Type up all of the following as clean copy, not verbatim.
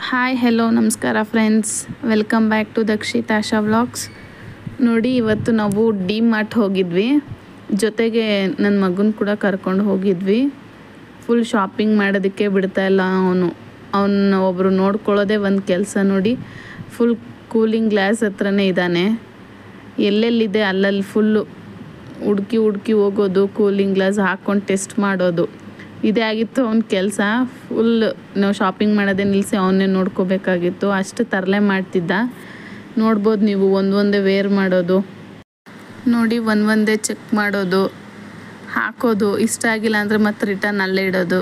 Hi hello ನಮಸ್ಕಾರ friends, welcome back to Dakshith Asha vlogs. ನೋಡಿ, ಇವತ್ತು ನಾವು ಡಿ ಮಾರ್ಟ್ ಹೋಗಿದ್ವಿ. ಜೊತೆಗೆ ನನ್ನ ಮಗನ ಕೂಡ ಕರ್ಕೊಂಡು ಹೋಗಿದ್ವಿ. ಫುಲ್ ಶಾಪಿಂಗ್ ಮಾಡೋದಕ್ಕೆ ಬಿಡ್ತಾಯಿಲ್ಲ ಅವನು ಒಬ್ಬರು ನೋಡ್ಕೊಳ್ಳೋದೇ ಒಂದು ಕೆಲಸ. ನೋಡಿ, ಫುಲ್ ಕೂಲಿಂಗ್ ಗ್ಲಾಸ್ ಹತ್ರನೇ ಇದ್ದಾನೆ. ಎಲ್ಲೆಲ್ಲಿದೆ ಅಲ್ಲಲ್ಲಿ ಫುಲ್ಲು ಹುಡುಕಿ ಹೋಗೋದು, ಕೂಲಿಂಗ್ ಗ್ಲಾಸ್ ಹಾಕ್ಕೊಂಡು ಟೆಸ್ಟ್ ಮಾಡೋದು, ಇದೇ ಆಗಿತ್ತು ಅವ್ನ ಕೆಲಸ. ಫುಲ್ ನಾವು ಶಾಪಿಂಗ್ ಮಾಡೋದೇ ನಿಲ್ಲಿಸಿ ಅವನ್ನೇ ನೋಡ್ಕೋಬೇಕಾಗಿತ್ತು. ಅಷ್ಟು ತರಲೆ ಮಾಡ್ತಿದ್ದ. ನೋಡ್ಬೋದು ನೀವು, ಒಂದೊಂದೇ ವೇರ್ ಮಾಡೋದು ನೋಡಿ, ಒಂದೊಂದೇ ಚೆಕ್ ಮಾಡೋದು, ಹಾಕೋದು, ಇಷ್ಟ ಆಗಿಲ್ಲ ಅಂದರೆ ಮತ್ತೆ ರಿಟರ್ನ್ ಅಲ್ಲೇ ಇಡೋದು.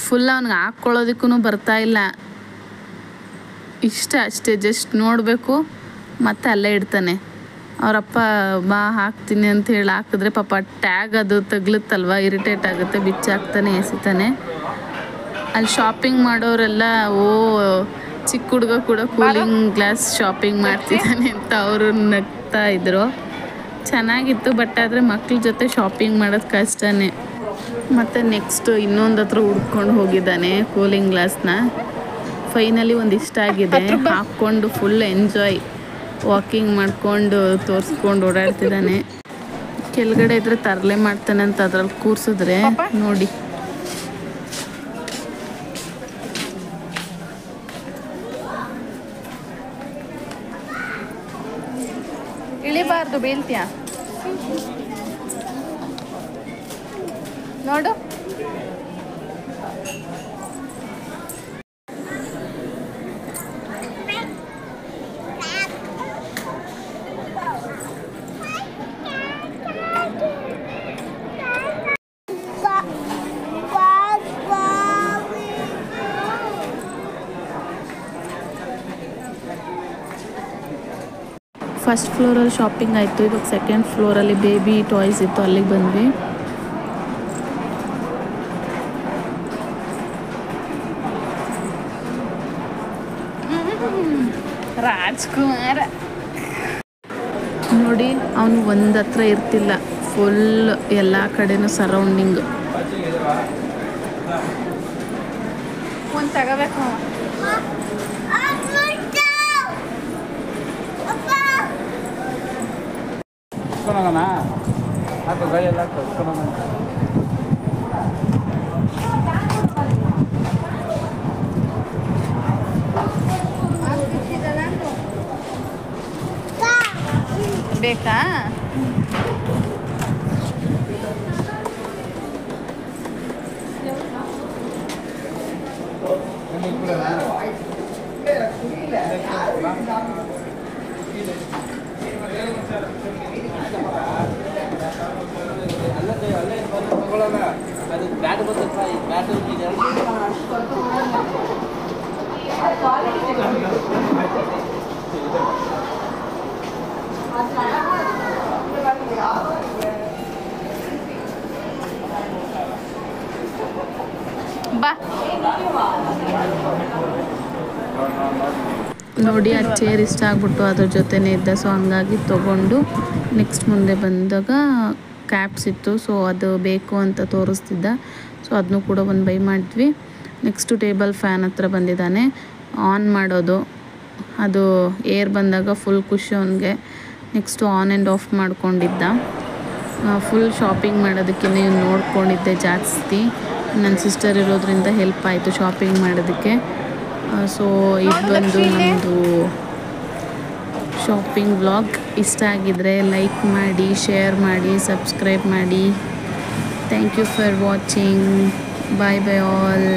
ಫುಲ್ ಅವ್ನಿಗೆ ಹಾಕ್ಕೊಳ್ಳೋದಕ್ಕೂ ಬರ್ತಾಯಿಲ್ಲ. ಇಷ್ಟ ಅಷ್ಟೇ, ಜಸ್ಟ್ ನೋಡಬೇಕು ಮತ್ತೆ ಅಲ್ಲೇ ಇಡ್ತಾನೆ. ಅವರಪ್ಪ ಬಾ ಹಾಕ್ತೀನಿ ಅಂತ ಹೇಳಿ ಹಾಕಿದ್ರೆ ಪಾಪ ಟ್ಯಾಗ್ ಅದು ತಗ್ಲುತ್ತಲ್ವ, ಇರಿಟೇಟ್ ಆಗುತ್ತೆ, ಬಿಚ್ಚಾಕ್ತಾನೆ ಎಸಿತಾನೆ. ಅಲ್ಲಿ ಶಾಪಿಂಗ್ ಮಾಡೋರೆಲ್ಲ ಚಿಕ್ಕ ಹುಡುಗ ಕೂಡ ಕೂಲಿಂಗ್ ಗ್ಲಾಸ್ ಶಾಪಿಂಗ್ ಮಾಡ್ತಿದ್ದಾನೆ ಅಂತ ಅವರು ನಗ್ತಾ ಇದ್ರು. ಚೆನ್ನಾಗಿತ್ತು, ಬಟ್ ಆದರೆ ಮಕ್ಳ ಜೊತೆ ಶಾಪಿಂಗ್ ಮಾಡೋದು ಕಷ್ಟನೇ. ಮತ್ತು ನೆಕ್ಸ್ಟು ಇನ್ನೊಂದು ಹತ್ರ ಹುಡ್ಕೊಂಡು ಹೋಗಿದ್ದಾನೆ ಕೂಲಿಂಗ್ ಗ್ಲಾಸ್ನ. ಫೈನಲಿ ಒಂದು ಇಷ್ಟ ಆಗಿದೆ, ಹಾಕ್ಕೊಂಡು ಫುಲ್ ಎಂಜಾಯ್ ವಾಕಿಂಗ್ ಮಾಡ್ಕೊಂಡು ತೋರಿಸ್ಕೊಂಡು ಓಡಾಡ್ತಿದ್ದಾನೆ. ಕೆಳಗಡೆ ಇದ್ರೆ ತರಲೆ ಮಾಡ್ತಾನೆ ಅಂತ ಅದ್ರಲ್ಲಿ ಕೂರಿಸಿದ್ರೆ ನೋಡಿ. ಇಳಿಬಾರ್ದು, ಬೀಳ್ತೀಯ ನೋಡು. ಫಸ್ಟ್ ಫ್ಲೋರಲ್ಲಿ ಶಾಪಿಂಗ್ ಆಯಿತು. ಇವಾಗ ಸೆಕೆಂಡ್ ಫ್ಲೋರಲ್ಲಿ ಬೇಬಿ ಟಾಯ್ಸ್ ಇತ್ತು, ಅಲ್ಲಿಗೆ ಬಂದ್ವಿ. ರಾಜ್ಕುಮಾರ ನೋಡಿ, ಅವನು ಒಂದು ಹತ್ರ ಇರ್ತಿಲ್ಲ, ಫುಲ್ ಎಲ್ಲ ಕಡೆನೂ ಸರೌಂಡಿಂಗು. ಒಂದು ತಗೋಬೇಕು. ಬೇಕಾ? ಬಾ ನೋಡಿ, ಆ ಚೇರ್ ಇಷ್ಟ ಆಗ್ಬಿಟ್ಟು ಅದ್ರ ಜೊತೆನೇ ಇದ್ದ. ಸೊ ಹಂಗಾಗಿ ತೊಗೊಂಡು ನೆಕ್ಸ್ಟ್ ಮುಂದೆ ಬಂದಾಗ ಕ್ಯಾಪ್ಸ್ ಇತ್ತು, ಸೊ ಅದು ಬೇಕು ಅಂತ ತೋರಿಸ್ತಿದ್ದ. ಸೊ ಅದನ್ನು ಕೂಡ ಒಂದು ಬೈ ಮಾಡಿದ್ವಿ. ನೆಕ್ಸ್ಟು ಟೇಬಲ್ ಫ್ಯಾನ್ ಹತ್ರ ಬಂದಿದ್ದಾನೆ. ಆನ್ ಮಾಡೋದು, ಅದು ಏರ್ ಬಂದಾಗ ಫುಲ್ ಖುಷಿ ಅವನಿಗೆ. ನೆಕ್ಸ್ಟು ಆನ್ ಆ್ಯಂಡ್ ಆಫ್ ಮಾಡ್ಕೊಂಡಿದ್ದ. ಫುಲ್ ಶಾಪಿಂಗ್ ಮಾಡೋದಕ್ಕೆ ನೀವು ನೋಡ್ಕೊಂಡಿದ್ದೆ ಜಾಸ್ತಿ. ನನ್ನ ಸಿಸ್ಟರ್ ಇರೋದ್ರಿಂದ ಹೆಲ್ಪ್ ಆಯಿತು ಶಾಪಿಂಗ್ ಮಾಡೋದಕ್ಕೆ. ಸೊ ಇದು ಬಂದು ನಮ್ಮದು ಶಾಪಿಂಗ್ ವ್ಲಾಗ್. ಇಷ್ಟ ಆಗಿದ್ರೆ ಲೈಕ್ ಮಾಡಿ, ಶೇರ್ ಮಾಡಿ, ಸಬ್ಸ್ಕ್ರೈಬ್ ಮಾಡಿ. Thank you for watching. Bye bye all.